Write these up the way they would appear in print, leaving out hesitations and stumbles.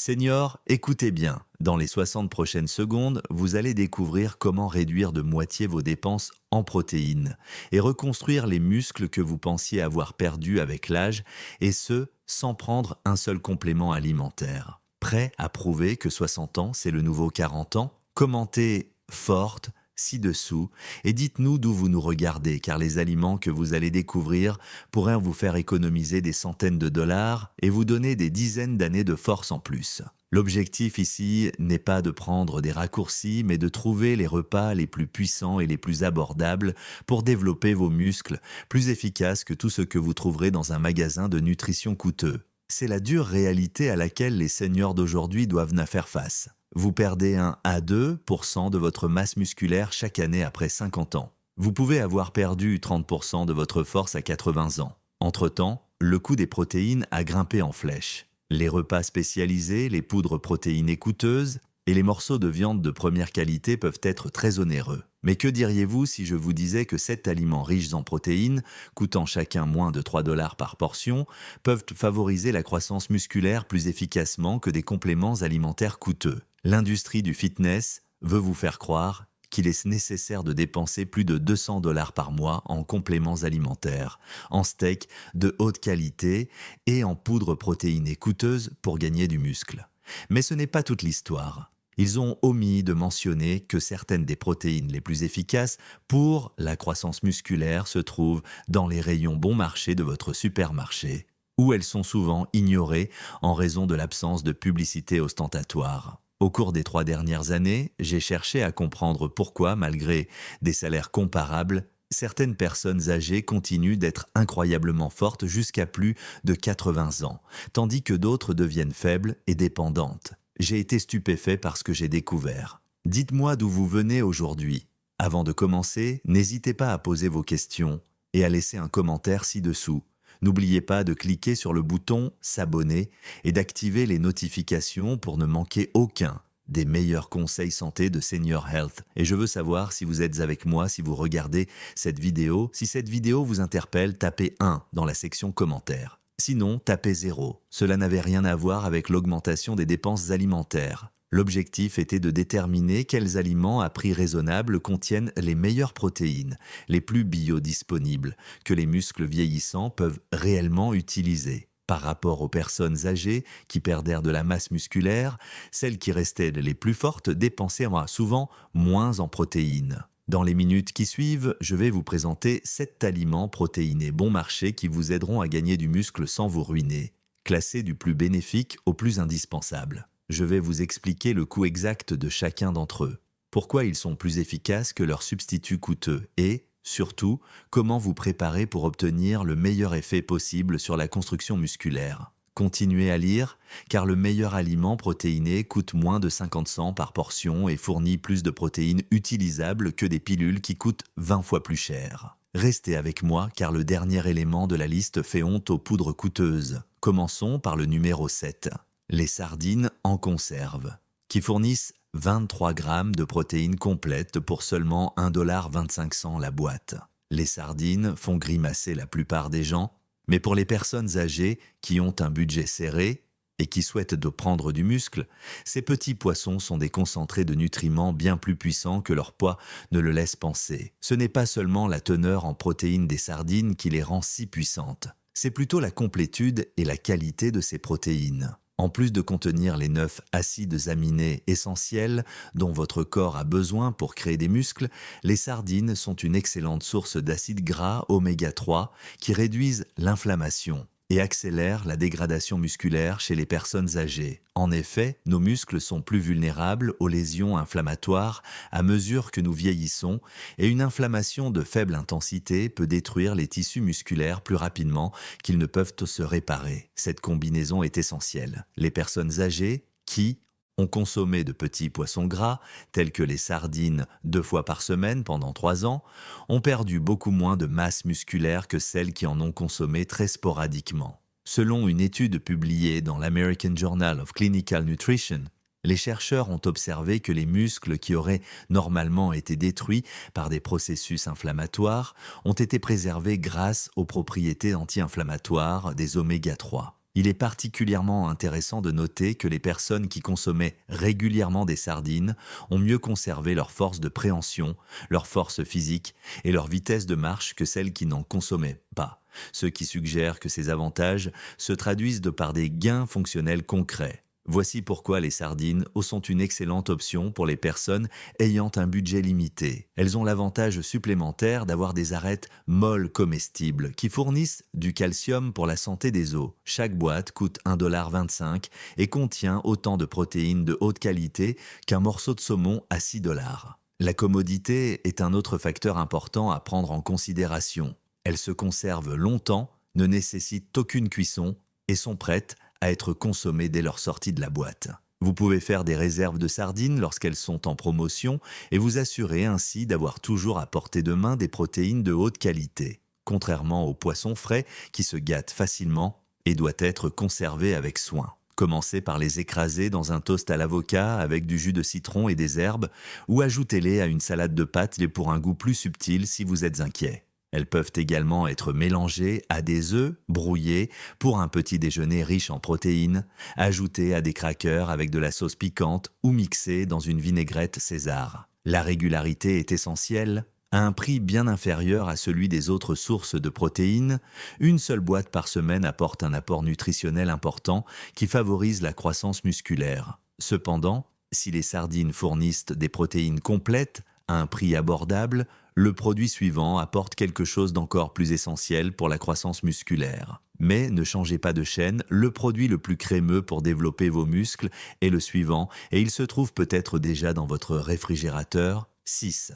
Senior, écoutez bien. Dans les 60 prochaines secondes, vous allez découvrir comment réduire de moitié vos dépenses en protéines et reconstruire les muscles que vous pensiez avoir perdus avec l'âge, et ce, sans prendre un seul complément alimentaire. Prêt à prouver que 60 ans, c'est le nouveau 40 ans? Commentez forte ci-dessous et dites-nous d'où vous nous regardez, car les aliments que vous allez découvrir pourraient vous faire économiser des centaines de dollars et vous donner des dizaines d'années de force en plus. L'objectif ici n'est pas de prendre des raccourcis, mais de trouver les repas les plus puissants et les plus abordables pour développer vos muscles, plus efficaces que tout ce que vous trouverez dans un magasin de nutrition coûteux. C'est la dure réalité à laquelle les seniors d'aujourd'hui doivent faire face. Vous perdez 1 à 2% de votre masse musculaire chaque année après 50 ans. Vous pouvez avoir perdu 30% de votre force à 80 ans. Entre-temps, le coût des protéines a grimpé en flèche. Les repas spécialisés, les poudres protéinées coûteuses et les morceaux de viande de première qualité peuvent être très onéreux. Mais que diriez-vous si je vous disais que 7 aliments riches en protéines, coûtant chacun moins de 3 dollars par portion, peuvent favoriser la croissance musculaire plus efficacement que des compléments alimentaires coûteux? L'industrie du fitness veut vous faire croire qu'il est nécessaire de dépenser plus de 200 dollars par mois en compléments alimentaires, en steaks de haute qualité et en poudre protéinée coûteuse pour gagner du muscle. Mais ce n'est pas toute l'histoire. Ils ont omis de mentionner que certaines des protéines les plus efficaces pour la croissance musculaire se trouvent dans les rayons bon marché de votre supermarché, où elles sont souvent ignorées en raison de l'absence de publicité ostentatoire. Au cours des 3 dernières années, j'ai cherché à comprendre pourquoi, malgré des salaires comparables, certaines personnes âgées continuent d'être incroyablement fortes jusqu'à plus de 80 ans, tandis que d'autres deviennent faibles et dépendantes. J'ai été stupéfait par ce que j'ai découvert. Dites-moi d'où vous venez aujourd'hui. Avant de commencer, n'hésitez pas à poser vos questions et à laisser un commentaire ci-dessous. N'oubliez pas de cliquer sur le bouton s'abonner et d'activer les notifications pour ne manquer aucun des meilleurs conseils santé de Senior Health. Et je veux savoir si vous êtes avec moi, si vous regardez cette vidéo. Si cette vidéo vous interpelle, tapez 1 dans la section commentaires. Sinon, tapez 0. Cela n'avait rien à voir avec l'augmentation des dépenses alimentaires. L'objectif était de déterminer quels aliments à prix raisonnable contiennent les meilleures protéines, les plus biodisponibles, que les muscles vieillissants peuvent réellement utiliser. Par rapport aux personnes âgées qui perdèrent de la masse musculaire, celles qui restaient les plus fortes dépensaient souvent moins en protéines. Dans les minutes qui suivent, je vais vous présenter 7 aliments protéinés bon marché qui vous aideront à gagner du muscle sans vous ruiner, classés du plus bénéfique au plus indispensable. Je vais vous expliquer le coût exact de chacun d'entre eux, pourquoi ils sont plus efficaces que leurs substituts coûteux et, surtout, comment vous préparer pour obtenir le meilleur effet possible sur la construction musculaire. Continuez à lire, car le meilleur aliment protéiné coûte moins de 50 cents par portion et fournit plus de protéines utilisables que des pilules qui coûtent 20 fois plus cher. Restez avec moi, car le dernier élément de la liste fait honte aux poudres coûteuses. Commençons par le numéro 7. Les sardines en conserve, qui fournissent 23 grammes de protéines complètes pour seulement 1,25 $ la boîte. Les sardines font grimacer la plupart des gens, mais pour les personnes âgées qui ont un budget serré et qui souhaitent prendre du muscle, ces petits poissons sont des concentrés de nutriments bien plus puissants que leur poids ne le laisse penser. Ce n'est pas seulement la teneur en protéines des sardines qui les rend si puissantes, c'est plutôt la complétude et la qualité de ces protéines. En plus de contenir les 9 acides aminés essentiels dont votre corps a besoin pour créer des muscles, les sardines sont une excellente source d'acides gras oméga 3 qui réduisent l'inflammation et accélèrent la dégradation musculaire chez les personnes âgées. En effet, nos muscles sont plus vulnérables aux lésions inflammatoires à mesure que nous vieillissons, et une inflammation de faible intensité peut détruire les tissus musculaires plus rapidement qu'ils ne peuvent se réparer. Cette combinaison est essentielle. Les personnes âgées qui ont consommé de petits poissons gras, tels que les sardines 2 fois par semaine pendant 3 ans, ont perdu beaucoup moins de masse musculaire que celles qui en ont consommé très sporadiquement. Selon une étude publiée dans l'American Journal of Clinical Nutrition, les chercheurs ont observé que les muscles qui auraient normalement été détruits par des processus inflammatoires ont été préservés grâce aux propriétés anti-inflammatoires des oméga 3. Il est particulièrement intéressant de noter que les personnes qui consommaient régulièrement des sardines ont mieux conservé leur force de préhension, leur force physique et leur vitesse de marche que celles qui n'en consommaient pas, ce qui suggère que ces avantages se traduisent de par des gains fonctionnels concrets. Voici pourquoi les sardines sont une excellente option pour les personnes ayant un budget limité. Elles ont l'avantage supplémentaire d'avoir des arêtes molles comestibles qui fournissent du calcium pour la santé des os. Chaque boîte coûte 1,25 $ et contient autant de protéines de haute qualité qu'un morceau de saumon à 6 $. La commodité est un autre facteur important à prendre en considération. Elles se conservent longtemps, ne nécessitent aucune cuisson et sont prêtes à être consommées dès leur sortie de la boîte. Vous pouvez faire des réserves de sardines lorsqu'elles sont en promotion et vous assurer ainsi d'avoir toujours à portée de main des protéines de haute qualité, contrairement au poisson frais qui se gâte facilement et doit être conservé avec soin. Commencez par les écraser dans un toast à l'avocat avec du jus de citron et des herbes ou ajoutez-les à une salade de pâtes pour un goût plus subtil si vous êtes inquiet. Elles peuvent également être mélangées à des œufs brouillés pour un petit déjeuner riche en protéines, ajoutées à des crackers avec de la sauce piquante ou mixées dans une vinaigrette César. La régularité est essentielle. À un prix bien inférieur à celui des autres sources de protéines, une seule boîte par semaine apporte un apport nutritionnel important qui favorise la croissance musculaire. Cependant, si les sardines fournissent des protéines complètes à un prix abordable, le produit suivant apporte quelque chose d'encore plus essentiel pour la croissance musculaire. Mais ne changez pas de chaîne, le produit le plus crémeux pour développer vos muscles est le suivant et il se trouve peut-être déjà dans votre réfrigérateur. 6.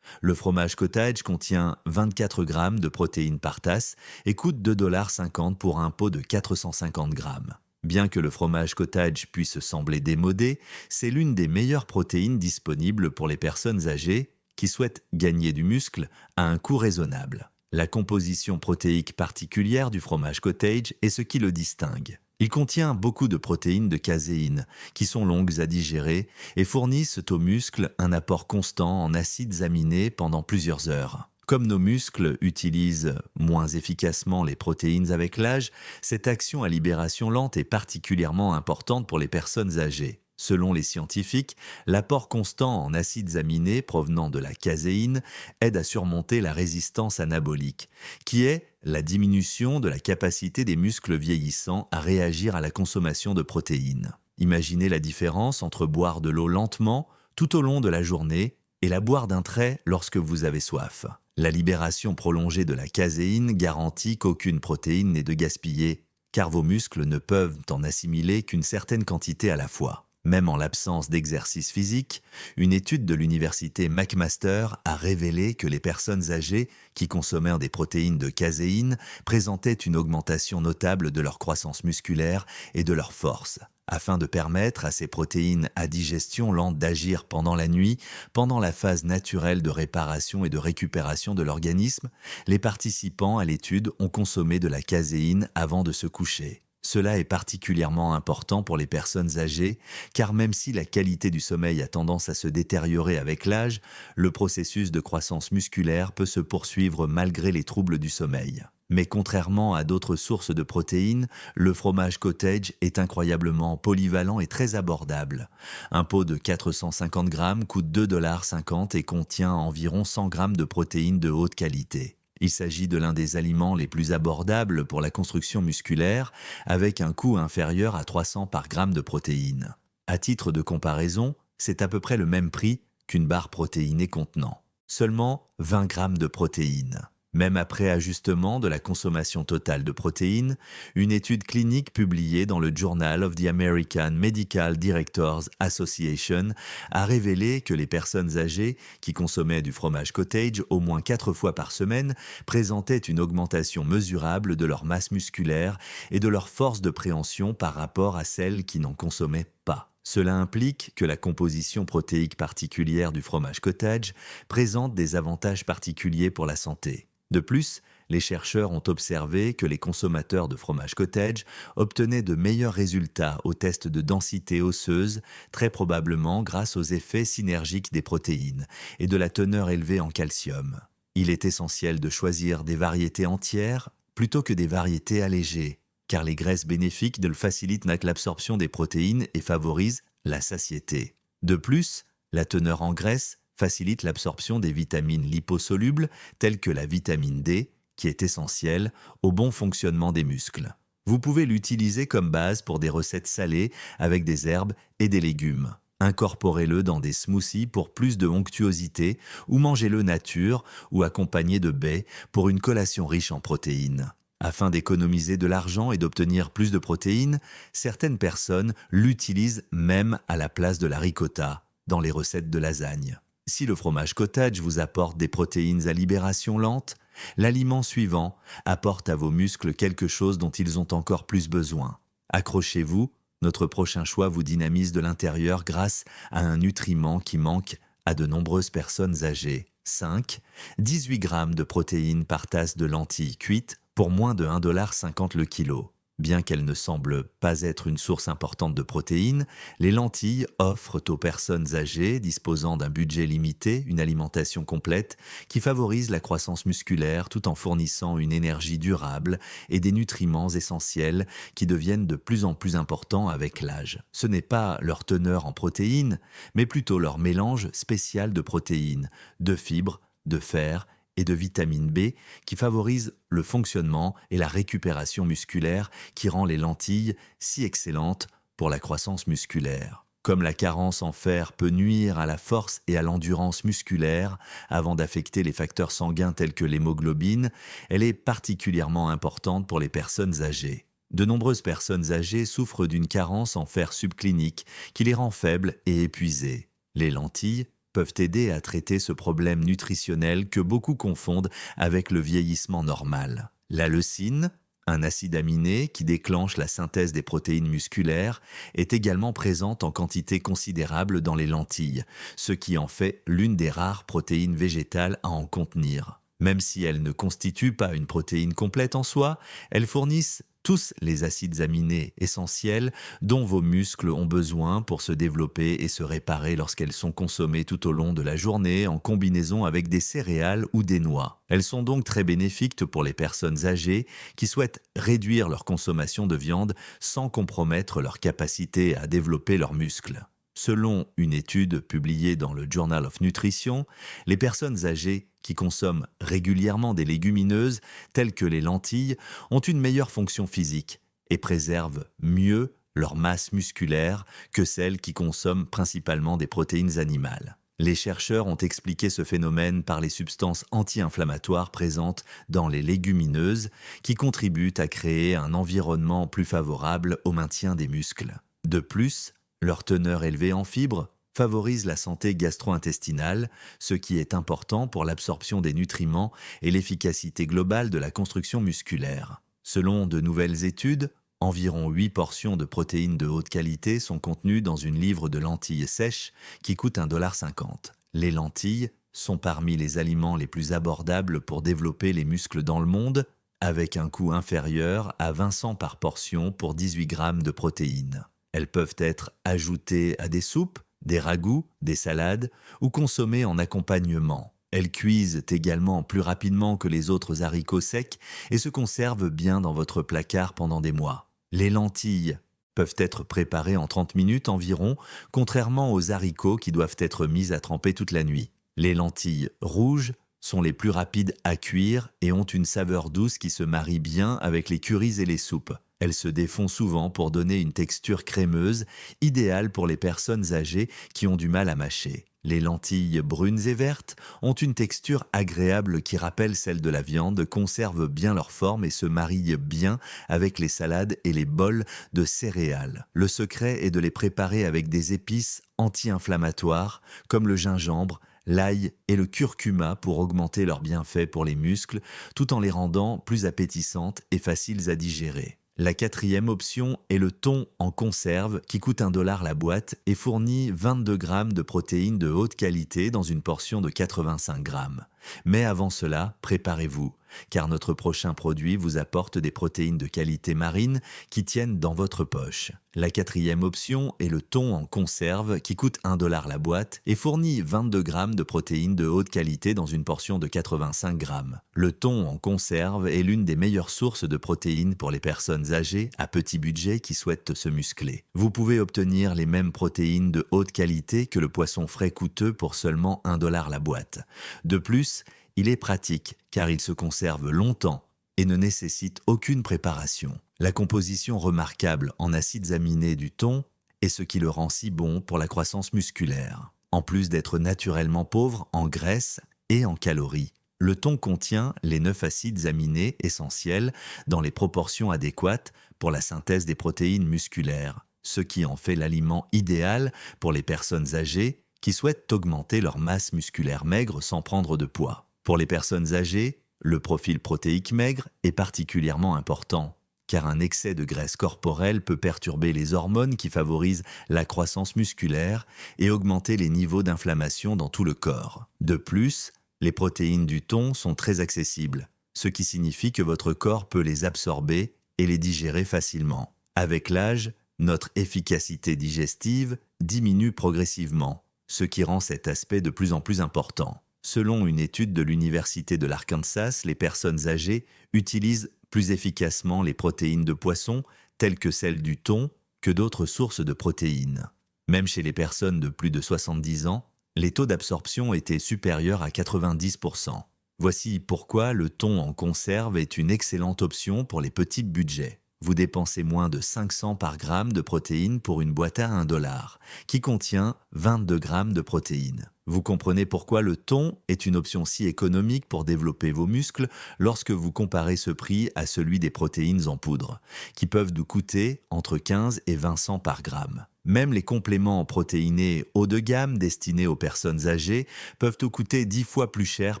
Le fromage cottage contient 24 grammes de protéines par tasse et coûte 2,50 $ pour un pot de 450 grammes. Bien que le fromage cottage puisse sembler démodé, c'est l'une des meilleures protéines disponibles pour les personnes âgées qui souhaitent gagner du muscle à un coût raisonnable. La composition protéique particulière du fromage cottage est ce qui le distingue. Il contient beaucoup de protéines de caséine, qui sont longues à digérer et fournissent aux muscles un apport constant en acides aminés pendant plusieurs heures. Comme nos muscles utilisent moins efficacement les protéines avec l'âge, cette action à libération lente est particulièrement importante pour les personnes âgées. Selon les scientifiques, l'apport constant en acides aminés provenant de la caséine aide à surmonter la résistance anabolique, qui est la diminution de la capacité des muscles vieillissants à réagir à la consommation de protéines. Imaginez la différence entre boire de l'eau lentement tout au long de la journée et la boire d'un trait lorsque vous avez soif. La libération prolongée de la caséine garantit qu'aucune protéine n'est de gaspiller, car vos muscles ne peuvent en assimiler qu'une certaine quantité à la fois. Même en l'absence d'exercice physique, une étude de l'université McMaster a révélé que les personnes âgées qui consommaient des protéines de caséine présentaient une augmentation notable de leur croissance musculaire et de leur force. Afin de permettre à ces protéines à digestion lente d'agir pendant la nuit, pendant la phase naturelle de réparation et de récupération de l'organisme, les participants à l'étude ont consommé de la caséine avant de se coucher. Cela est particulièrement important pour les personnes âgées, car même si la qualité du sommeil a tendance à se détériorer avec l'âge, le processus de croissance musculaire peut se poursuivre malgré les troubles du sommeil. Mais contrairement à d'autres sources de protéines, le fromage cottage est incroyablement polyvalent et très abordable. Un pot de 450 grammes coûte 2,50 $ et contient environ 100 grammes de protéines de haute qualité. Il s'agit de l'un des aliments les plus abordables pour la construction musculaire, avec un coût inférieur à 300 par gramme de protéines. À titre de comparaison, c'est à peu près le même prix qu'une barre protéinée contenant seulement 20 grammes de protéines. Même après ajustement de la consommation totale de protéines, une étude clinique publiée dans le Journal of the American Medical Directors Association a révélé que les personnes âgées qui consommaient du fromage cottage au moins 4 fois par semaine présentaient une augmentation mesurable de leur masse musculaire et de leur force de préhension par rapport à celles qui n'en consommaient pas. Cela implique que la composition protéique particulière du fromage cottage présente des avantages particuliers pour la santé. De plus, les chercheurs ont observé que les consommateurs de fromage cottage obtenaient de meilleurs résultats aux tests de densité osseuse, très probablement grâce aux effets synergiques des protéines et de la teneur élevée en calcium. Il est essentiel de choisir des variétés entières plutôt que des variétés allégées. car les graisses bénéfiques facilitent l'absorption des protéines et favorisent la satiété. De plus, la teneur en graisse facilite l'absorption des vitamines liposolubles telles que la vitamine D, qui est essentielle au bon fonctionnement des muscles. Vous pouvez l'utiliser comme base pour des recettes salées avec des herbes et des légumes. Incorporez-le dans des smoothies pour plus de onctuosité ou mangez-le nature ou accompagné de baies pour une collation riche en protéines. Afin d'économiser de l'argent et d'obtenir plus de protéines, certaines personnes l'utilisent même à la place de la ricotta dans les recettes de lasagne. Si le fromage cottage vous apporte des protéines à libération lente, l'aliment suivant apporte à vos muscles quelque chose dont ils ont encore plus besoin. Accrochez-vous, notre prochain choix vous dynamise de l'intérieur grâce à un nutriment qui manque à de nombreuses personnes âgées. 5. 18 grammes de protéines par tasse de lentilles cuites pour moins de 1,50 $ le kilo. Bien qu'elles ne semblent pas être une source importante de protéines, les lentilles offrent aux personnes âgées disposant d'un budget limité une alimentation complète qui favorise la croissance musculaire tout en fournissant une énergie durable et des nutriments essentiels qui deviennent de plus en plus importants avec l'âge. Ce n'est pas leur teneur en protéines, mais plutôt leur mélange spécial de protéines, de fibres, de fer et de vitamine B qui favorise le fonctionnement et la récupération musculaire qui rend les lentilles si excellentes pour la croissance musculaire. Comme la carence en fer peut nuire à la force et à l'endurance musculaire avant d'affecter les facteurs sanguins tels que l'hémoglobine, elle est particulièrement importante pour les personnes âgées. De nombreuses personnes âgées souffrent d'une carence en fer subclinique qui les rend faibles et épuisées. Les lentilles peuvent aider à traiter ce problème nutritionnel que beaucoup confondent avec le vieillissement normal. La leucine, un acide aminé qui déclenche la synthèse des protéines musculaires, est également présente en quantité considérable dans les lentilles, ce qui en fait l'une des rares protéines végétales à en contenir. Même si elles ne constituent pas une protéine complète en soi, elles fournissent tous les acides aminés essentiels dont vos muscles ont besoin pour se développer et se réparer lorsqu'elles sont consommées tout au long de la journée en combinaison avec des céréales ou des noix. Elles sont donc très bénéfiques pour les personnes âgées qui souhaitent réduire leur consommation de viande sans compromettre leur capacité à développer leurs muscles. Selon une étude publiée dans le Journal of Nutrition, les personnes âgées qui consomment régulièrement des légumineuses telles que les lentilles ont une meilleure fonction physique et préservent mieux leur masse musculaire que celles qui consomment principalement des protéines animales. Les chercheurs ont expliqué ce phénomène par les substances anti-inflammatoires présentes dans les légumineuses qui contribuent à créer un environnement plus favorable au maintien des muscles. De plus, leur teneur élevée en fibres favorise la santé gastro-intestinale, ce qui est important pour l'absorption des nutriments et l'efficacité globale de la construction musculaire. Selon de nouvelles études, environ 8 portions de protéines de haute qualité sont contenues dans une livre de lentilles sèches qui coûte 1,50 $. Les lentilles sont parmi les aliments les plus abordables pour développer les muscles dans le monde, avec un coût inférieur à 20 cents par portion pour 18 grammes de protéines. Elles peuvent être ajoutées à des soupes, des ragoûts, des salades ou consommées en accompagnement. Elles cuisent également plus rapidement que les autres haricots secs et se conservent bien dans votre placard pendant des mois. Les lentilles peuvent être préparées en 30 minutes environ, contrairement aux haricots qui doivent être mis à tremper toute la nuit. Les lentilles rouges sont les plus rapides à cuire et ont une saveur douce qui se marie bien avec les currys et les soupes. Elles se défont souvent pour donner une texture crémeuse, idéale pour les personnes âgées qui ont du mal à mâcher. Les lentilles brunes et vertes ont une texture agréable qui rappelle celle de la viande, conservent bien leur forme et se marient bien avec les salades et les bols de céréales. Le secret est de les préparer avec des épices anti-inflammatoires comme le gingembre, l'ail et le curcuma pour augmenter leurs bienfaits pour les muscles, tout en les rendant plus appétissantes et faciles à digérer. La quatrième option est le thon en conserve qui coûte 1 $ la boîte et fournit 22 grammes de protéines de haute qualité dans une portion de 85 grammes. Mais avant cela, préparez-vous, car notre prochain produit vous apporte des protéines de qualité marine qui tiennent dans votre poche. La quatrième option est le thon en conserve qui coûte 1 $ la boîte et fournit 22 grammes de protéines de haute qualité dans une portion de 85 grammes. Le thon en conserve est l'une des meilleures sources de protéines pour les personnes âgées à petit budget qui souhaitent se muscler. Vous pouvez obtenir les mêmes protéines de haute qualité que le poisson frais coûteux pour seulement 1 $ la boîte. De plus, il est pratique car il se conserve longtemps et ne nécessite aucune préparation. La composition remarquable en acides aminés du thon est ce qui le rend si bon pour la croissance musculaire. En plus d'être naturellement pauvre en graisse et en calories, le thon contient les 9 acides aminés essentiels dans les proportions adéquates pour la synthèse des protéines musculaires, ce qui en fait l'aliment idéal pour les personnes âgées qui souhaitent augmenter leur masse musculaire maigre sans prendre de poids. Pour les personnes âgées, le profil protéique maigre est particulièrement important, car un excès de graisse corporelle peut perturber les hormones qui favorisent la croissance musculaire et augmenter les niveaux d'inflammation dans tout le corps. De plus, les protéines du thon sont très accessibles, ce qui signifie que votre corps peut les absorber et les digérer facilement. Avec l'âge, notre efficacité digestive diminue progressivement, ce qui rend cet aspect de plus en plus important. Selon une étude de l'Université de l'Arkansas, les personnes âgées utilisent plus efficacement les protéines de poisson, telles que celles du thon, que d'autres sources de protéines. Même chez les personnes de plus de 70 ans, les taux d'absorption étaient supérieurs à 90%. Voici pourquoi le thon en conserve est une excellente option pour les petits budgets. Vous dépensez moins de 500 par gramme de protéines pour une boîte à 1 $, qui contient 22 grammes de protéines. Vous comprenez pourquoi le thon est une option si économique pour développer vos muscles lorsque vous comparez ce prix à celui des protéines en poudre, qui peuvent nous coûter entre 15 et 20 cents par gramme. Même les compléments protéinés haut de gamme destinés aux personnes âgées peuvent nous coûter 10 fois plus cher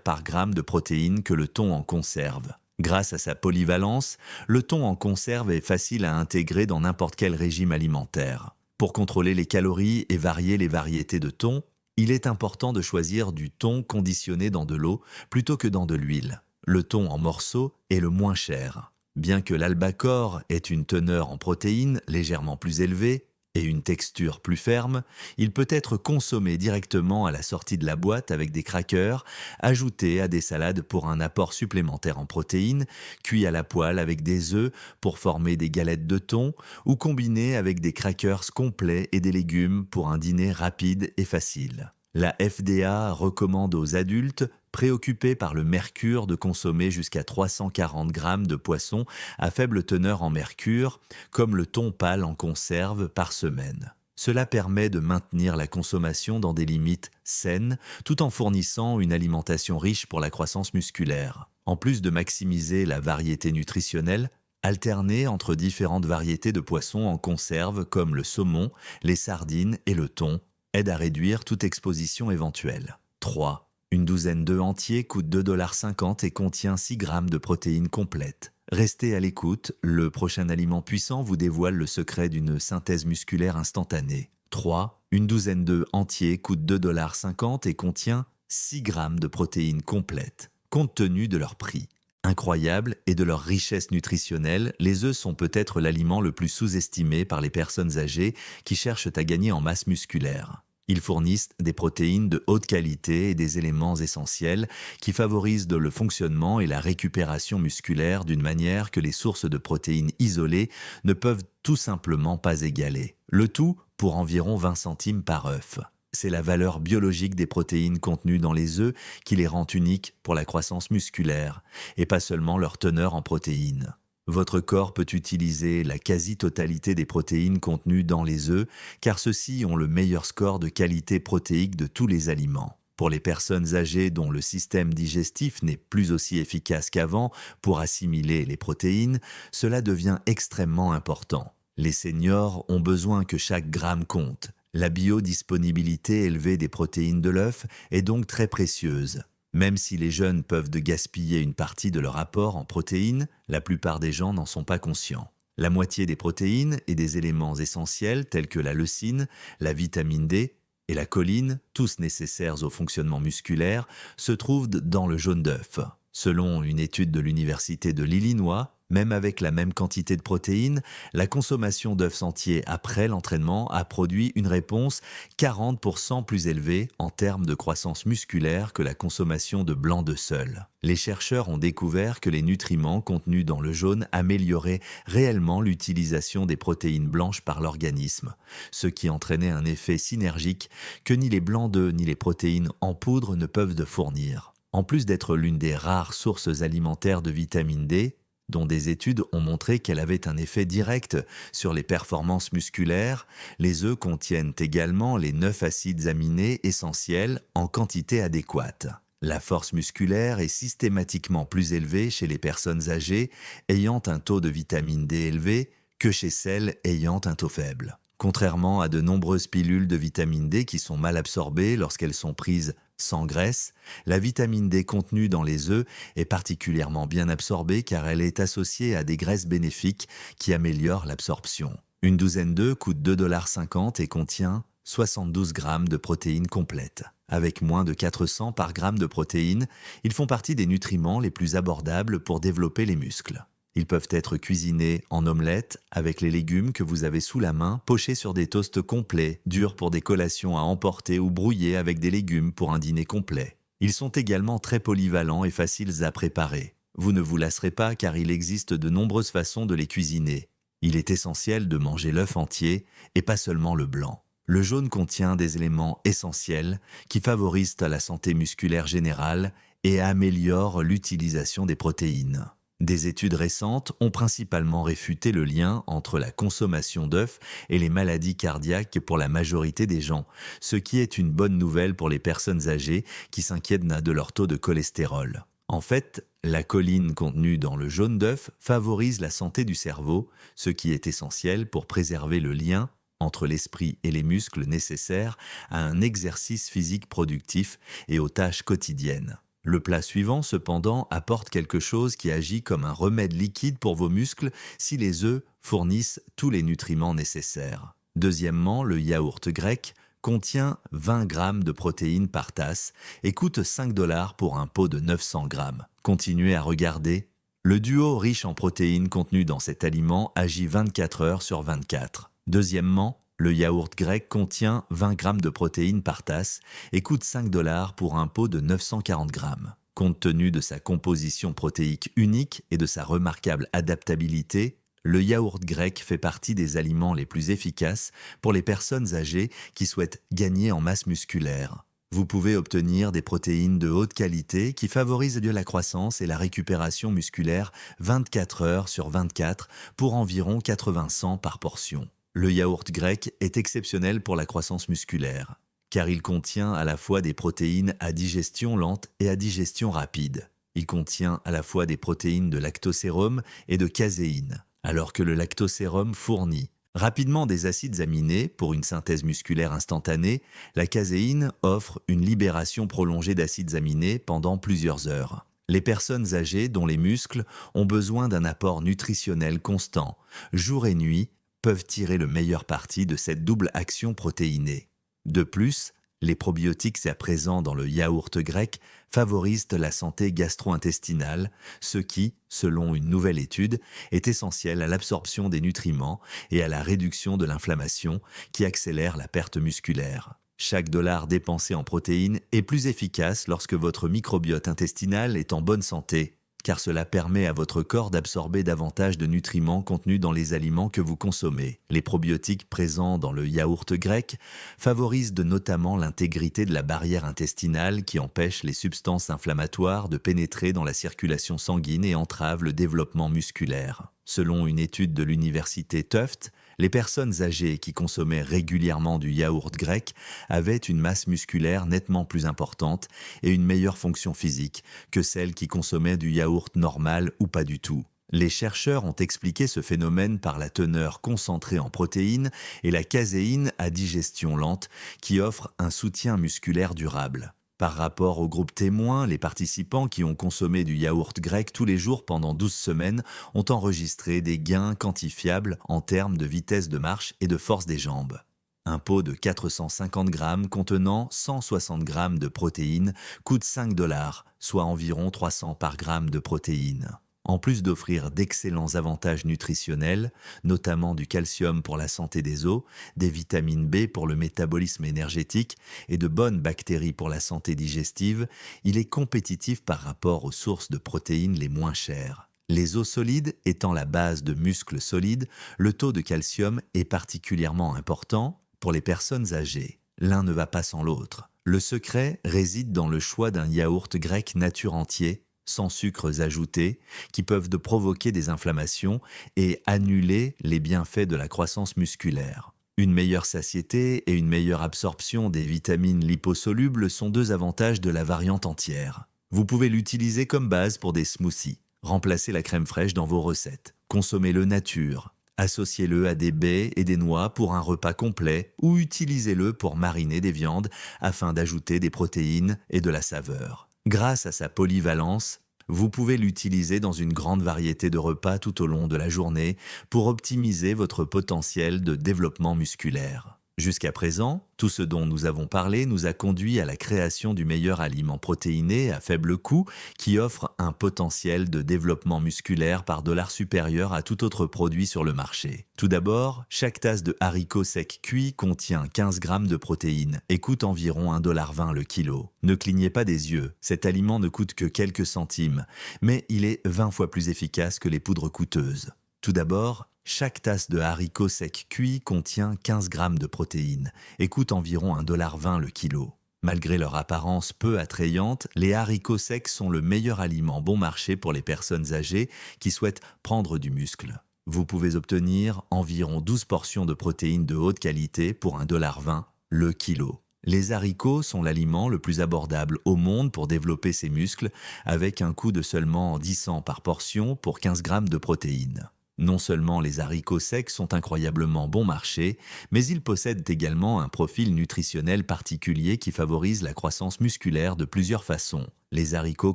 par gramme de protéines que le thon en conserve. Grâce à sa polyvalence, le thon en conserve est facile à intégrer dans n'importe quel régime alimentaire. Pour contrôler les calories et varier les variétés de thon, il est important de choisir du thon conditionné dans de l'eau plutôt que dans de l'huile. Le thon en morceaux est le moins cher. Bien que l'albacore ait une teneur en protéines légèrement plus élevée et une texture plus ferme, il peut être consommé directement à la sortie de la boîte avec des crackers, ajoutés à des salades pour un apport supplémentaire en protéines, cuit à la poêle avec des œufs pour former des galettes de thon, ou combiné avec des crackers complets et des légumes pour un dîner rapide et facile. La FDA recommande aux adultes préoccupés par le mercure de consommer jusqu'à 340 grammes de poisson à faible teneur en mercure, comme le thon pâle en conserve, par semaine. Cela permet de maintenir la consommation dans des limites saines, tout en fournissant une alimentation riche pour la croissance musculaire. En plus de maximiser la variété nutritionnelle, alterner entre différentes variétés de poissons en conserve comme le saumon, les sardines et le thon aide à réduire toute exposition éventuelle. 3. Une douzaine d'œufs entiers coûte 2,50 $ et contient 6 grammes de protéines complètes. Restez à l'écoute, le prochain aliment puissant vous dévoile le secret d'une synthèse musculaire instantanée. 3. Une douzaine d'œufs entiers coûte 2,50 $ et contient 6 grammes de protéines complètes, compte tenu de leur prix. Incroyables et de leur richesse nutritionnelle, les œufs sont peut-être l'aliment le plus sous-estimé par les personnes âgées qui cherchent à gagner en masse musculaire. Ils fournissent des protéines de haute qualité et des éléments essentiels qui favorisent le fonctionnement et la récupération musculaire d'une manière que les sources de protéines isolées ne peuvent tout simplement pas égaler. Le tout pour environ 20 centimes par œuf. C'est la valeur biologique des protéines contenues dans les œufs qui les rend uniques pour la croissance musculaire, et pas seulement leur teneur en protéines. Votre corps peut utiliser la quasi-totalité des protéines contenues dans les œufs, car ceux-ci ont le meilleur score de qualité protéique de tous les aliments. Pour les personnes âgées dont le système digestif n'est plus aussi efficace qu'avant pour assimiler les protéines, cela devient extrêmement important. Les seniors ont besoin que chaque gramme compte. La biodisponibilité élevée des protéines de l'œuf est donc très précieuse. Même si les jeunes peuvent gaspiller une partie de leur apport en protéines, la plupart des gens n'en sont pas conscients. La moitié des protéines et des éléments essentiels tels que la leucine, la vitamine D et la choline, tous nécessaires au fonctionnement musculaire, se trouvent dans le jaune d'œuf. Selon une étude de l'Université de l'Illinois, Même avec la même quantité de protéines, la consommation d'œufs entiers après l'entraînement a produit une réponse 40% plus élevée en termes de croissance musculaire que la consommation de blanc d'œufs seul. Les chercheurs ont découvert que les nutriments contenus dans le jaune amélioraient réellement l'utilisation des protéines blanches par l'organisme, ce qui entraînait un effet synergique que ni les blancs d'œufs ni les protéines en poudre ne peuvent de fournir. En plus d'être l'une des rares sources alimentaires de vitamine D, dont des études ont montré qu'elle avait un effet direct sur les performances musculaires, les œufs contiennent également les 9 acides aminés essentiels en quantité adéquate. La force musculaire est systématiquement plus élevée chez les personnes âgées ayant un taux de vitamine D élevé que chez celles ayant un taux faible. Contrairement à de nombreuses pilules de vitamine D qui sont mal absorbées lorsqu'elles sont prises sans graisse, la vitamine D contenue dans les œufs est particulièrement bien absorbée car elle est associée à des graisses bénéfiques qui améliorent l'absorption. Une douzaine d'œufs coûte 2,50 $ et contient 72 grammes de protéines complètes. Avec moins de 400 par gramme de protéines, ils font partie des nutriments les plus abordables pour développer les muscles. Ils peuvent être cuisinés en omelette avec les légumes que vous avez sous la main, pochés sur des toasts complets, durs pour des collations à emporter ou brouillés avec des légumes pour un dîner complet. Ils sont également très polyvalents et faciles à préparer. Vous ne vous lasserez pas car il existe de nombreuses façons de les cuisiner. Il est essentiel de manger l'œuf entier et pas seulement le blanc. Le jaune contient des éléments essentiels qui favorisent la santé musculaire générale et améliorent l'utilisation des protéines. Des études récentes ont principalement réfuté le lien entre la consommation d'œufs et les maladies cardiaques pour la majorité des gens, ce qui est une bonne nouvelle pour les personnes âgées qui s'inquiètent de leur taux de cholestérol. En fait, la choline contenue dans le jaune d'œuf favorise la santé du cerveau, ce qui est essentiel pour préserver le lien entre l'esprit et les muscles nécessaires à un exercice physique productif et aux tâches quotidiennes. Le plat suivant, cependant, apporte quelque chose qui agit comme un remède liquide pour vos muscles si les œufs fournissent tous les nutriments nécessaires. Deuxièmement, le yaourt grec contient 20 grammes de protéines par tasse et coûte 5 $ pour un pot de 900 grammes. Continuez à regarder. Le duo riche en protéines contenu dans cet aliment agit 24 heures sur 24. Deuxièmement, le yaourt grec contient 20 grammes de protéines par tasse et coûte 5 $ pour un pot de 940 grammes. Compte tenu de sa composition protéique unique et de sa remarquable adaptabilité, le yaourt grec fait partie des aliments les plus efficaces pour les personnes âgées qui souhaitent gagner en masse musculaire. Vous pouvez obtenir des protéines de haute qualité qui favorisent la croissance et la récupération musculaire 24 heures sur 24 pour environ 80 cents par portion. Le yaourt grec est exceptionnel pour la croissance musculaire, car il contient à la fois des protéines à digestion lente et à digestion rapide. Il contient à la fois des protéines de lactosérum et de caséine, alors que le lactosérum fournit rapidement des acides aminés pour une synthèse musculaire instantanée. La caséine offre une libération prolongée d'acides aminés pendant plusieurs heures. Les personnes âgées dont les muscles ont besoin d'un apport nutritionnel constant, jour et nuit, peuvent tirer le meilleur parti de cette double action protéinée. De plus, les probiotiques présents dans le yaourt grec favorisent la santé gastro-intestinale, ce qui, selon une nouvelle étude, est essentiel à l'absorption des nutriments et à la réduction de l'inflammation qui accélère la perte musculaire. Chaque dollar dépensé en protéines est plus efficace lorsque votre microbiote intestinal est en bonne santé, car cela permet à votre corps d'absorber davantage de nutriments contenus dans les aliments que vous consommez. Les probiotiques présents dans le yaourt grec favorisent notamment l'intégrité de la barrière intestinale qui empêche les substances inflammatoires de pénétrer dans la circulation sanguine et entrave le développement musculaire. Selon une étude de l'université Tufts, les personnes âgées qui consommaient régulièrement du yaourt grec avaient une masse musculaire nettement plus importante et une meilleure fonction physique que celles qui consommaient du yaourt normal ou pas du tout. Les chercheurs ont expliqué ce phénomène par la teneur concentrée en protéines et la caséine à digestion lente qui offre un soutien musculaire durable. Par rapport au groupe témoin, les participants qui ont consommé du yaourt grec tous les jours pendant 12 semaines ont enregistré des gains quantifiables en termes de vitesse de marche et de force des jambes. Un pot de 450 grammes contenant 160 grammes de protéines coûte 5 $, soit environ 300 par gramme de protéines. En plus d'offrir d'excellents avantages nutritionnels, notamment du calcium pour la santé des os, des vitamines B pour le métabolisme énergétique et de bonnes bactéries pour la santé digestive, il est compétitif par rapport aux sources de protéines les moins chères. Les os solides étant la base de muscles solides, le taux de calcium est particulièrement important pour les personnes âgées. L'un ne va pas sans l'autre. Le secret réside dans le choix d'un yaourt grec nature entier, sans sucres ajoutés, qui peuvent provoquer des inflammations et annuler les bienfaits de la croissance musculaire. Une meilleure satiété et une meilleure absorption des vitamines liposolubles sont deux avantages de la variante entière. Vous pouvez l'utiliser comme base pour des smoothies. Remplacez la crème fraîche dans vos recettes. Consommez-le nature. Associez-le à des baies et des noix pour un repas complet ou utilisez-le pour mariner des viandes afin d'ajouter des protéines et de la saveur. Grâce à sa polyvalence, vous pouvez l'utiliser dans une grande variété de repas tout au long de la journée pour optimiser votre potentiel de développement musculaire. Jusqu'à présent, tout ce dont nous avons parlé nous a conduit à la création du meilleur aliment protéiné à faible coût qui offre un potentiel de développement musculaire par dollar supérieur à tout autre produit sur le marché. Tout d'abord, chaque tasse de haricots secs cuits contient 15 grammes de protéines et coûte environ 1,20 $ le kilo. Ne clignez pas des yeux, cet aliment ne coûte que quelques centimes, mais il est 20 fois plus efficace que les poudres coûteuses. Tout d'abord, chaque tasse de haricots secs cuits contient 15 grammes de protéines et coûte environ 1,20 $ le kilo. Malgré leur apparence peu attrayante, les haricots secs sont le meilleur aliment bon marché pour les personnes âgées qui souhaitent prendre du muscle. Vous pouvez obtenir environ 12 portions de protéines de haute qualité pour 1,20 $ le kilo. Les haricots sont l'aliment le plus abordable au monde pour développer ses muscles avec un coût de seulement 10 cents par portion pour 15 grammes de protéines. Non seulement les haricots secs sont incroyablement bon marché, mais ils possèdent également un profil nutritionnel particulier qui favorise la croissance musculaire de plusieurs façons. Les haricots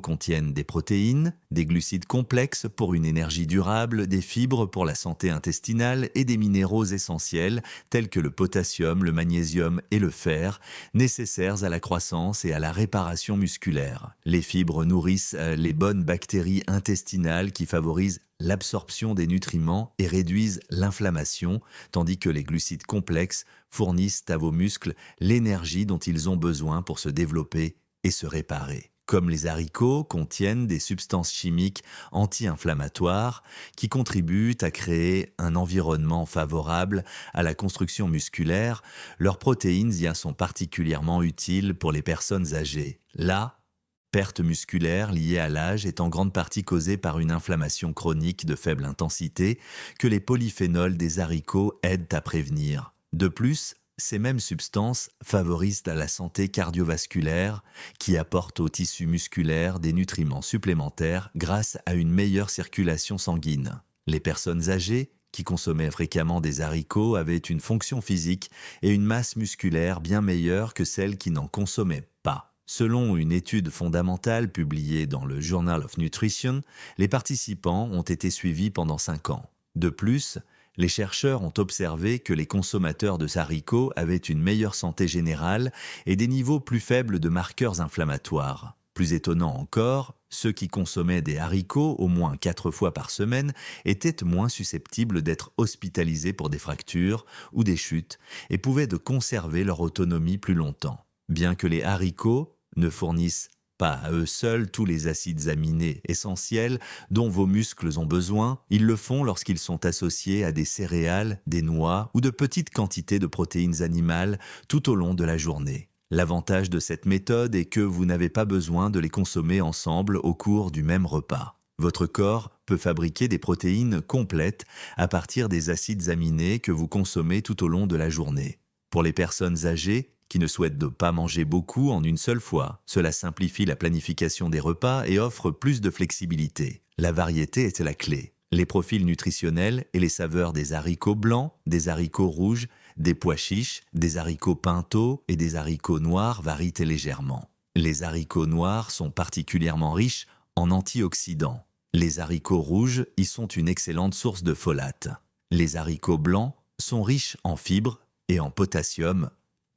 contiennent des protéines, des glucides complexes pour une énergie durable, des fibres pour la santé intestinale et des minéraux essentiels tels que le potassium, le magnésium et le fer, nécessaires à la croissance et à la réparation musculaire. Les fibres nourrissent les bonnes bactéries intestinales qui favorisent l'absorption des nutriments et réduisent l'inflammation, tandis que les glucides complexes fournissent à vos muscles l'énergie dont ils ont besoin pour se développer et se réparer. Comme les haricots contiennent des substances chimiques anti-inflammatoires qui contribuent à créer un environnement favorable à la construction musculaire, leurs protéines y sont particulièrement utiles pour les personnes âgées. La perte musculaire liée à l'âge est en grande partie causée par une inflammation chronique de faible intensité que les polyphénols des haricots aident à prévenir. De plus, ces mêmes substances favorisent la santé cardiovasculaire qui apporte au tissu musculaire des nutriments supplémentaires grâce à une meilleure circulation sanguine. Les personnes âgées qui consommaient fréquemment des haricots avaient une fonction physique et une masse musculaire bien meilleure que celles qui n'en consommaient pas. Selon une étude fondamentale publiée dans le Journal of Nutrition, les participants ont été suivis pendant 5 ans. De plus, les chercheurs ont observé que les consommateurs de haricots avaient une meilleure santé générale et des niveaux plus faibles de marqueurs inflammatoires. Plus étonnant encore, ceux qui consommaient des haricots au moins 4 fois par semaine étaient moins susceptibles d'être hospitalisés pour des fractures ou des chutes et pouvaient conserver leur autonomie plus longtemps. Bien que les haricots ne fournissent pas à eux seuls tous les acides aminés essentiels dont vos muscles ont besoin, ils le font lorsqu'ils sont associés à des céréales, des noix ou de petites quantités de protéines animales tout au long de la journée. L'avantage de cette méthode est que vous n'avez pas besoin de les consommer ensemble au cours du même repas. Votre corps peut fabriquer des protéines complètes à partir des acides aminés que vous consommez tout au long de la journée. Pour les personnes âgées, qui ne souhaitent pas manger beaucoup en une seule fois. Cela simplifie la planification des repas et offre plus de flexibilité. La variété est la clé. Les profils nutritionnels et les saveurs des haricots blancs, des haricots rouges, des pois chiches, des haricots pinto et des haricots noirs varient légèrement. Les haricots noirs sont particulièrement riches en antioxydants. Les haricots rouges y sont une excellente source de folate. Les haricots blancs sont riches en fibres et en potassium,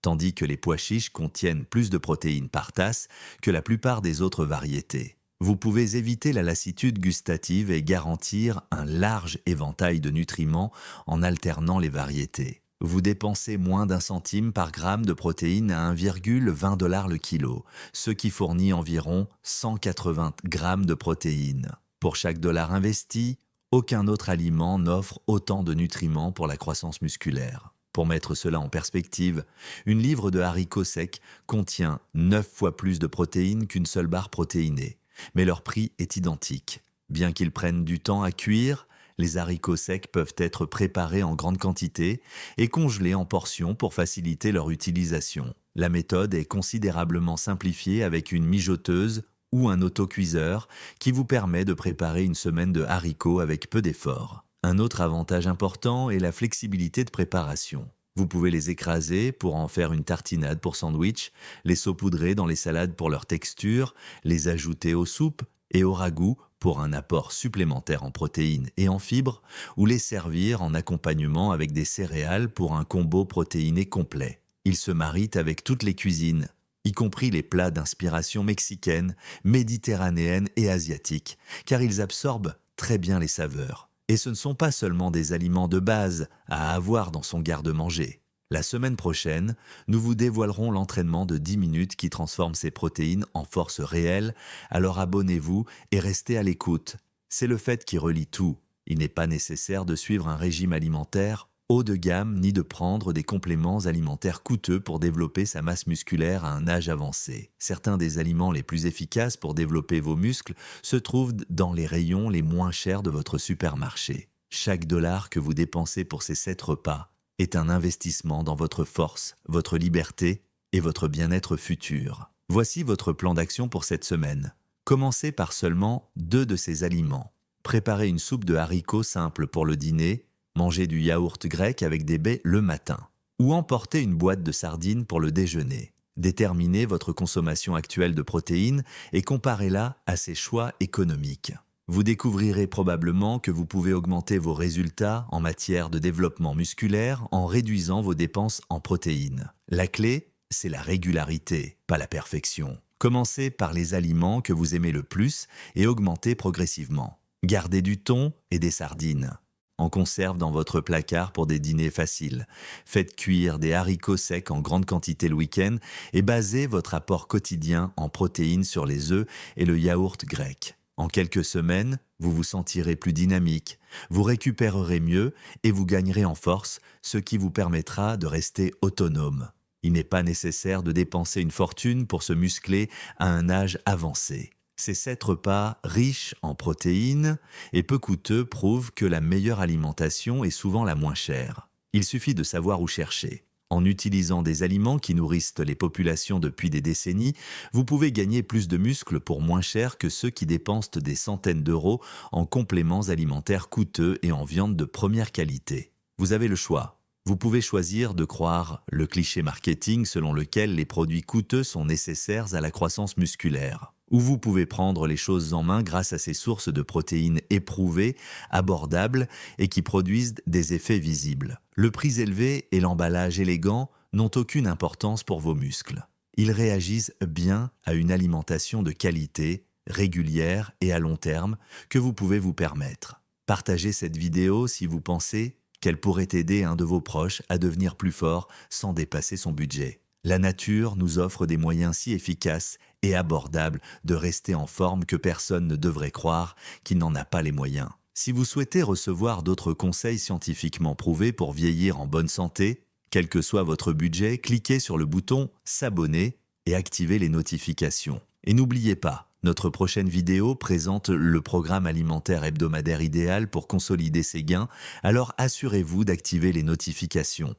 tandis que les pois chiches contiennent plus de protéines par tasse que la plupart des autres variétés. Vous pouvez éviter la lassitude gustative et garantir un large éventail de nutriments en alternant les variétés. Vous dépensez moins d'un centime par gramme de protéines à 1,20 $ le kilo, ce qui fournit environ 180 grammes de protéines. Pour chaque dollar investi, aucun autre aliment n'offre autant de nutriments pour la croissance musculaire. Pour mettre cela en perspective, une livre de haricots secs contient 9 fois plus de protéines qu'une seule barre protéinée, mais leur prix est identique. Bien qu'ils prennent du temps à cuire, les haricots secs peuvent être préparés en grande quantité et congelés en portions pour faciliter leur utilisation. La méthode est considérablement simplifiée avec une mijoteuse ou un autocuiseur qui vous permet de préparer une semaine de haricots avec peu d'efforts. Un autre avantage important est la flexibilité de préparation. Vous pouvez les écraser pour en faire une tartinade pour sandwich, les saupoudrer dans les salades pour leur texture, les ajouter aux soupes et au ragoût pour un apport supplémentaire en protéines et en fibres, ou les servir en accompagnement avec des céréales pour un combo protéiné complet. Ils se marient avec toutes les cuisines, y compris les plats d'inspiration mexicaine, méditerranéenne et asiatique, car ils absorbent très bien les saveurs. Et ce ne sont pas seulement des aliments de base à avoir dans son garde-manger. La semaine prochaine, nous vous dévoilerons l'entraînement de 10 minutes qui transforme ces protéines en force réelle, alors abonnez-vous et restez à l'écoute. C'est le fait qui relie tout. Il n'est pas nécessaire de suivre un régime alimentaire haut de gamme ni de prendre des compléments alimentaires coûteux pour développer sa masse musculaire à un âge avancé. Certains des aliments les plus efficaces pour développer vos muscles se trouvent dans les rayons les moins chers de votre supermarché. Chaque dollar que vous dépensez pour ces 7 repas est un investissement dans votre force, votre liberté et votre bien-être futur. Voici votre plan d'action pour cette semaine. Commencez par seulement 2 de ces aliments. Préparez une soupe de haricots simple pour le dîner, mangez du yaourt grec avec des baies le matin, ou emportez une boîte de sardines pour le déjeuner. Déterminez votre consommation actuelle de protéines et comparez-la à ces choix économiques. Vous découvrirez probablement que vous pouvez augmenter vos résultats en matière de développement musculaire en réduisant vos dépenses en protéines. La clé, c'est la régularité, pas la perfection. Commencez par les aliments que vous aimez le plus et augmentez progressivement. Gardez du thon et des sardines en conserve dans votre placard pour des dîners faciles. Faites cuire des haricots secs en grande quantité le week-end et basez votre apport quotidien en protéines sur les œufs et le yaourt grec. En quelques semaines, vous vous sentirez plus dynamique, vous récupérerez mieux et vous gagnerez en force, ce qui vous permettra de rester autonome. Il n'est pas nécessaire de dépenser une fortune pour se muscler à un âge avancé. Ces 7 repas riches en protéines et peu coûteux prouvent que la meilleure alimentation est souvent la moins chère. Il suffit de savoir où chercher. En utilisant des aliments qui nourrissent les populations depuis des décennies, vous pouvez gagner plus de muscles pour moins cher que ceux qui dépensent des centaines d'euros en compléments alimentaires coûteux et en viande de première qualité. Vous avez le choix. Vous pouvez choisir de croire le cliché marketing selon lequel les produits coûteux sont nécessaires à la croissance musculaire. Ou vous pouvez prendre les choses en main grâce à ces sources de protéines éprouvées, abordables et qui produisent des effets visibles. Le prix élevé et l'emballage élégant n'ont aucune importance pour vos muscles. Ils réagissent bien à une alimentation de qualité, régulière et à long terme que vous pouvez vous permettre. Partagez cette vidéo si vous pensez qu'elle pourrait aider un de vos proches à devenir plus fort sans dépasser son budget. La nature nous offre des moyens si efficaces et abordables de rester en forme que personne ne devrait croire qu'il n'en a pas les moyens. Si vous souhaitez recevoir d'autres conseils scientifiquement prouvés pour vieillir en bonne santé, quel que soit votre budget, cliquez sur le bouton « S'abonner » et activez les notifications. Et n'oubliez pas, notre prochaine vidéo présente le programme alimentaire hebdomadaire idéal pour consolider ses gains, alors assurez-vous d'activer les notifications.